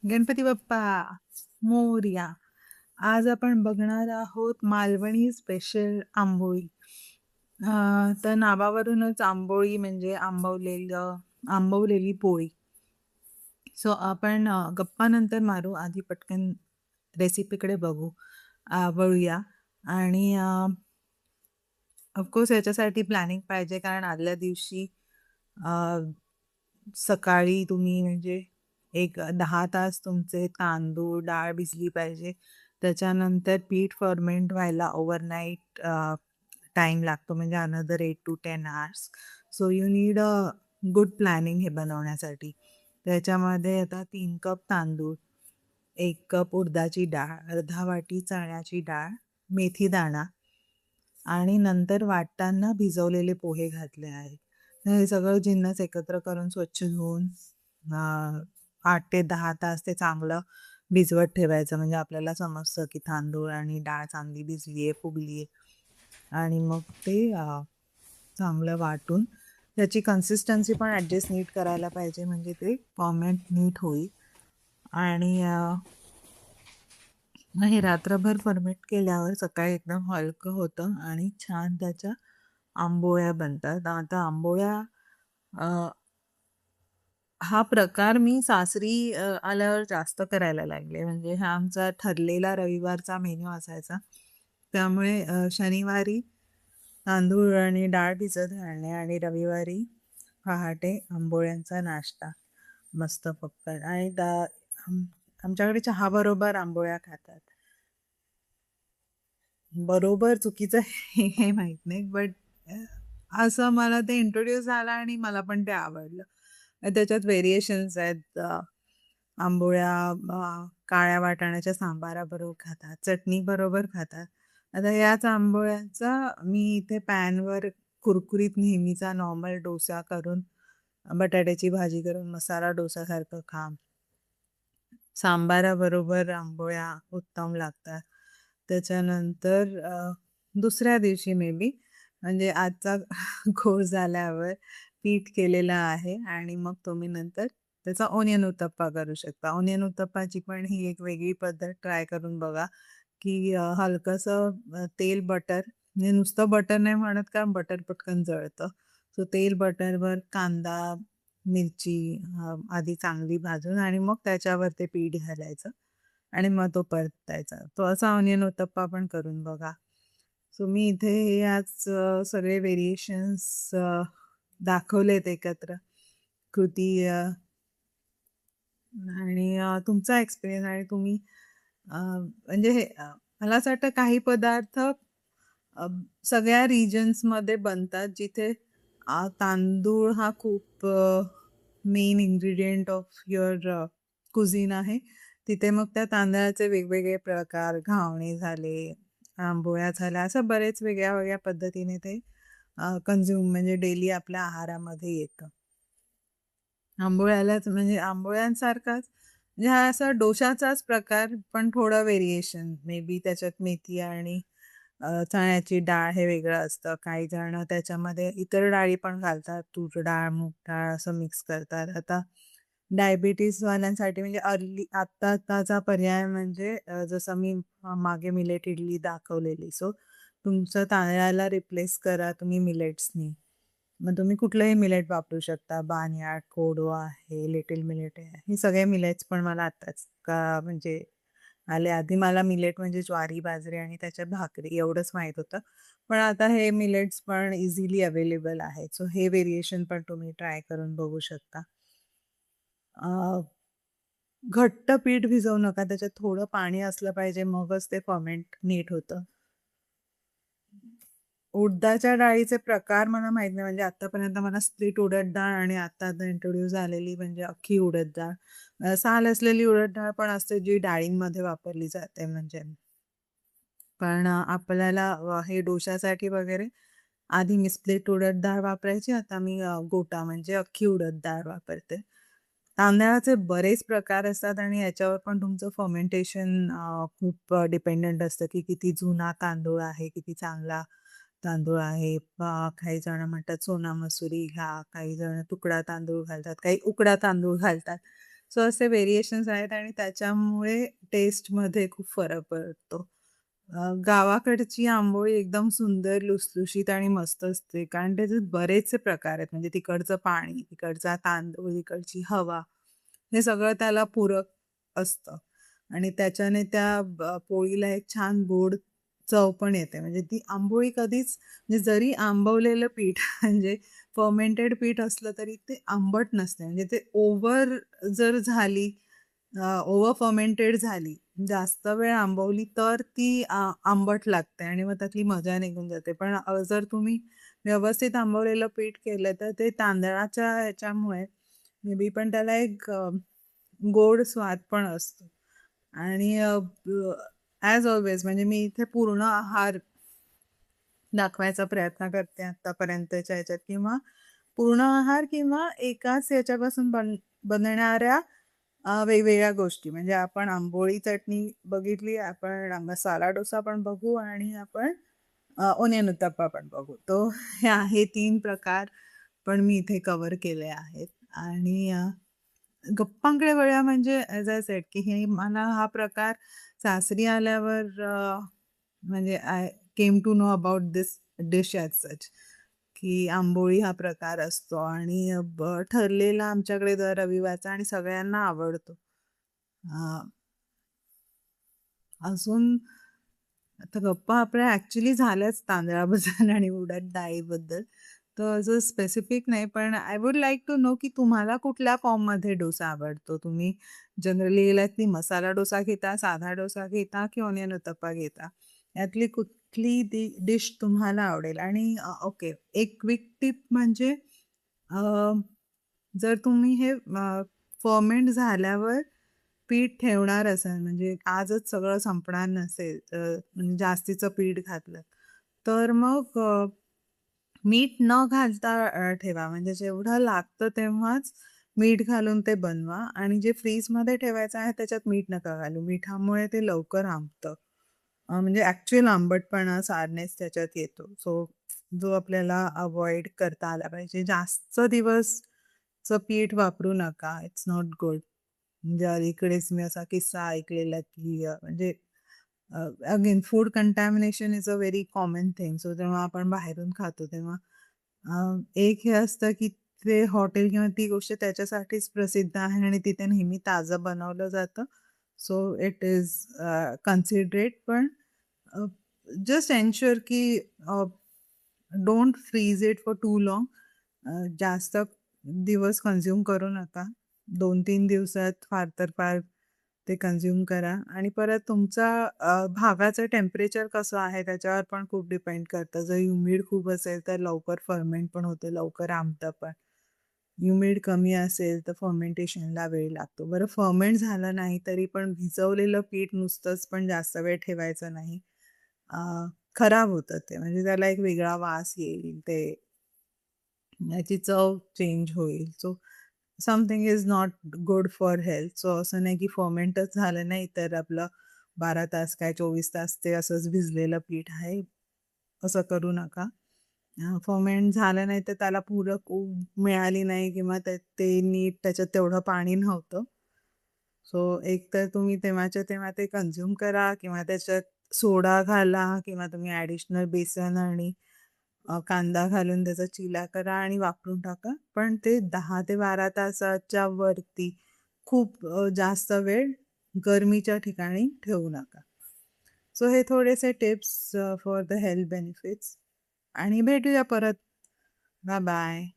गणपती बाप्पा मोरया. आज आपण बघणार आहोत मालवणी स्पेशल आंबोळी. तर नावावरूनच आंबोळी म्हणजे आंबवलेली पोळी. सो आपण गप्पा नंतर मारू. आधी पटकन रेसिपीकडे वळूया आणि ऑफकोर्स याच्यासाठी प्लॅनिंग पाहिजे कारण आदल्या दिवशी अ, सकाळी तुम्ही म्हणजे एक 10 तास तुमचे तांदूळ, डाळ भिजली पाहिजे. त्याच्यानंतर पीठ फर्मेंट व्हायला ओव्हरनाईट टाईम लागतो म्हणजे another 8 to 10 hours. So you need a good planning हे बनवण्यासाठी. त्याच्यामध्ये आता 3 कप तांदूळ, 1 कप उडदाची डाळ, अर्धा वाटी चण्याची डाळ, मेथी दाणा आणि नंतर वाटताना भिजवलेले पोहे घातले आहेत. तर हे सगळं जिन्नस एकत्र करून स्वच्छ धुवून 8 ते 10 तास ते चांगलं भिजवत ठेवायचं म्हणजे आपल्याला समजतं की तांदूळ आणि डाळ चांगली भिजली आहे, फुगली आहे. आणि मग ते चांगलं वाटून त्याची कन्सिस्टन्सी पण ॲडजस्ट नीट करायला पाहिजे म्हणजे ते फॉर्मेट नीट होईल. आणि मग हे रात्रभर फर्मेंट केल्यावर सकाळी एकदम हलकं होतं आणि छान त्याच्या आंबोळ्या बनतात. आता आंबोळ्या हा प्रकार मी सासरी आल्यावर जास्त करायला लागले. म्हणजे हा आमचा ठरलेला रविवारचा मेनू असायचा. त्यामुळे शनिवारी तांदूळ आणि डाळ भिजत घालणे आणि रविवारी पहाटे आंबोळ्यांचा नाश्ता. मस्त पक्कड आणि आमच्याकडे चहाबरोबर आंबोळ्या खातात. बरोबर चुकीचं हे माहीत नाही बट असं मला ते इंट्रोड्यूस झालं आणि मला पण ते आवडलं. त्याच्यात व्हेरिएशन्स आहेत. आंबोळ्या काळ्या वाटाण्याच्या सांबाराबरोबर खातात, चटणीबरोबर खातात. आता याच आंबोळ्याचा मी इथे पॅनवर कुरकुरीत नेहमीचा नॉर्मल डोसा करून, बटाट्याची भाजी करून मसाला डोसासारखं खा. सांबाराबरोबर आंबोळ्या उत्तम लागतात. त्याच्यानंतर दुसऱ्या दिवशी मे बी म्हणजे आजचा घोळ झाल्यावर पीठ केलेलं आहे आणि मग तुम्ही नंतर त्याचा ओनियन उत्तप्पा करू शकता. ओनियन उत्तप्पाची पण ही एक वेगळी पद्धत ट्राय करून बघा, की हलकंसं तेल, बटर म्हणजे नुसतं बटर नाही म्हणत कारण बटर पटकन जळतं. सो तेल, बटरवर कांदा, मिरची आधी चांगली भाजून आणि मग त्याच्यावर ते पीठ घालायचं आणि मग तो परतायचा. तो असा ऑनियन उत्तप्पा पण करून बघा. सो मी इथे हे आज सगळे व्हेरिएशन्स दाखवलेत एकत्र. कृती आणि तुमचा एक्सपिरियन्स आणि तुम्ही म्हणजे हे मला असं वाटतं काही पदार्थ सगळ्या रिजन्समध्ये बनतात जिथे तांदूळ हा खूप मेन इन्ग्रेडियंट ऑफ युअर कुझिन आहे. तिथे मग त्या तांदळाचे वेगवेगळे प्रकार, घावणे झाले, आंबोळ्या झाल्या, असं बरेच वेगळ्या वेगळ्या पद्धतीने ते कन्झ्युम म्हणजे डेली आपल्या आहारामध्ये येतं. आंबोळ्यालाच म्हणजे आंबोळ्यांसारखाच म्हणजे हा असा डोशाचाच प्रकार पण थोडं व्हेरिएशन मे बी त्याच्यात मेथी आणि चण्याची डाळ हे वेगळं असतं. काही जण त्याच्यामध्ये इतर डाळी पण घालतात. तूर डाळ, मूग डाळ असं मिक्स करतात. आता डायबिटीजवाल्यांसाठी म्हणजे आत्ताचा पर्याय म्हणजे जसं मी मागे मिलेट इडली दाखवलेली. सो तुमचं तांदळाला रिप्लेस करा तुम्ही मिलेट्सनी. मग तुम्ही कुठलंही मिलेट वापरू शकता. बार्नयार्ड, कोडो आहे, लिटिल मिलेट आहे. हे सगळे मिलेट्स पण मला आत्ताच म्हणजे आले. आधी मला मिलेट म्हणजे ज्वारी, बाजरी आणि त्याच्या भाकरी एवढंच माहीत होतं. पण आता हे मिलेट्स पण इझिली अवेलेबल आहेत. सो हे व्हेरिएशन पण तुम्ही ट्राय करून बघू शकता. घट्ट पीठ भिजवू नका. त्याच्यात थोडं पाणी असलं पाहिजे मगच ते फर्मेंट नीट होतं. उडदाच्या डाळीचे प्रकार मला माहित नाही म्हणजे आतापर्यंत मला स्प्लिट उडद डाळ आणि आता इंट्रोड्यूस झालेली म्हणजे अख्खी उडद डाळ. साल असलेली उडद डाळ पण असते जी डाळींमध्ये वापरली जाते म्हणजे. पण आपल्याला हे डोशासाठी वगैरे आधी मी स्प्लिट उडद डाळ वापरायची. आता मी गोटा म्हणजे अख्खी उडद डाळ वापरते. तांदळाचे बरेच प्रकार असतात आणि याच्यावर पण तुमचं फर्मेंटेशन खूप डिपेंडंट असतं की किती जुना तांदूळ आहे, किती चांगला तांदूळ आहे. काही जण म्हणतात सोना मसुरी घ्या, काही जण तुकडा तांदूळ घालतात, काही उकडा तांदूळ घालतात. सो असे व्हेरिएशन्स आहेत आणि त्याच्यामुळे टेस्टमध्ये खूप फरक पडतो. गावाकडची आंबोळी एकदम सुंदर, लुसलुशीत आणि मस्त असते. कारण त्याच्यात बरेचसे प्रकार आहेत. म्हणजे तिकडचं पाणी, तिकडचा तांदूळ, तिकडची हवा, हे सगळं त्याला पूरक असतं आणि त्याच्याने त्या पोळीला एक छान गोड चव पण येते. म्हणजे ती आंबोळी कधीच म्हणजे जरी आंबवलेलं पीठ म्हणजे फर्मेंटेड पीठ असलं तरी ते आंबट नसते. म्हणजे ते जर झाली ओव्हर फर्मेंटेड झाली, जास्त वेळ आंबवली तर ती आंबट लागते आणि मग त्यातली मजा निघून जाते. पण जर तुम्ही व्यवस्थित आंबवलेलं पीठ केलं तर ते तांदळाच्या ह्याच्यामुळे मे बी पण त्याला एक गोड स्वाद पण असतो. आणि ॲज ऑल्वेज म्हणजे मी इथे पूर्ण आहार दाखवायचा प्रयत्न करते आतापर्यंतच्या ह्याच्यात, किंवा पूर्ण आहार किंवा एकाच याच्यापासून बनणाऱ्या वेगवेगळ्या गोष्टी. म्हणजे आपण आंबोळी चटणी बघितली, आपण मसाला डोसा पण बघू आणि आपण ओनियन उत्तप्पा पण बघू. तो हे 3 प्रकार पण मी इथे कव्हर केले आहेत. आणि गप्पांकडे वळूया म्हणजे ॲज आय सेड की मला हा प्रकार सासरी आल्यावर म्हणजे I came to know about this dish as such, की आंबोळी हा प्रकार असतो आणि ठरलेला आमच्याकडे दर रविवारचा आणि सगळ्यांना आवडतो. अजून आता गप्पा आपल्या ॲक्चुअली झाल्याच तांदळाबद्दल आणि उडद डाळीबद्दल. तर असं स्पेसिफिक नाही, पण I would like to know की तुम्हाला कुठल्या फॉर्ममध्ये डोसा आवडतो? तुम्ही जनरली गेलात की मसाला डोसा घेता, साधा डोसा घेता की ऑनियन उत्तप्पा घेता? यातली कुठली डिश तुम्हाला आवडेल? आणि ओके, एक क्विक टिप म्हणजे जर तुम्ही हे फर्मेंट झाल्यावर पीठ ठेवणार असाल, म्हणजे आजच सगळं संपणार नसेल, म्हणजे जास्तीचं पीठ घातलं, तर मग मीठ न घालता ठेवा. म्हणजे जेवढं लागतं तेव्हाच मीठ घालून ते बनवा आणि जे फ्रीजमध्ये ठेवायचं आहे त्याच्यात मीठ नका घालू. मिठामुळे ते लवकर आंबतं. म्हणजे ॲक्चुअल आंबटपणा, सारनेस त्याच्यात येतो. सो जो आपल्याला अव्हॉइड करता आला पाहिजे. जास्त दिवसचं पीठ वापरू नका. It's not good. म्हणजे अलीकडेच मी असा किस्सा ऐकलेला की म्हणजे again food contamination is a very common thing. So जेव्हा आपण बाहेरून खातो तेव्हा एक हे असतं की ते हॉटेल किंवा ती गोष्ट त्याच्यासाठीच प्रसिद्ध आहे आणि तिथे नेहमी ताजं बनवलं जातं. सो इट इज कन्सिडरेट, पण जस्ट एन्श्युअर की don't freeze it for too long. जास्त दिवस कन्झ्युम करू नका. 2-3 दिवसात फार तर फार ते कन्झ्युम करा. आणि परत तुमचा भागाचं टेम्परेचर कसं आहे त्याच्यावर पण खूप डिपेंड करतं. जर ह्युमिड खूप असेल तर लवकर फर्मेंट पण होते, लवकर आंबतं पण. ह्युमिड कमी असेल तर फर्मेंटेशनला वेळ लागतो. बरं, फर्मेंट झालं नाही तरी पण भिजवलेलं पीठ नुसतंच पण जास्त वेळ ठेवायचं नाही. अ, खराब होतं ते. म्हणजे त्याला एक वेगळा वास येईल. याची चव चेंज होईल. So something is not good for health. So असं नाही की फर्मेंटच झालं नाही तर आपलं 12 तास काय 24 तास ते असंच भिजलेलं पीठ आहे, असं करू नका. फर्मेंट झालं नाही तर त्याला पूरक ऊब मिळाली नाही किंवा ते नीट त्याच्यात तेवढं पाणी नव्हतं. सो एक तर तुम्ही तेव्हाच्या तेव्हा ते कन्झ्युम करा किंवा त्याच्यात सोडा घाला किंवा तुम्ही ॲडिशनल बेसन आणि कांदा घालून त्याचा चिला करा आणि वापरून टाका. पण ते 10 ते 12 तासाच्या वरती खूप जास्त वेळ गरमीच्या ठिकाणी ठेवू नका. सो हे थोडेसे tips for the health benefits. आणि भेटूया परत. Bye bye.